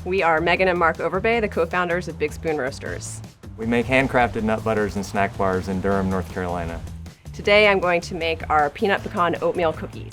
We are Megan and Mark Overbay, the co-founders of Big Spoon Roasters. We make handcrafted nut butters and snack bars in Durham, North Carolina. Today I'm going to make our peanut pecan oatmeal cookies.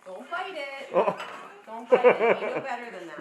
Don't fight it. Don't fight it. You know better than that.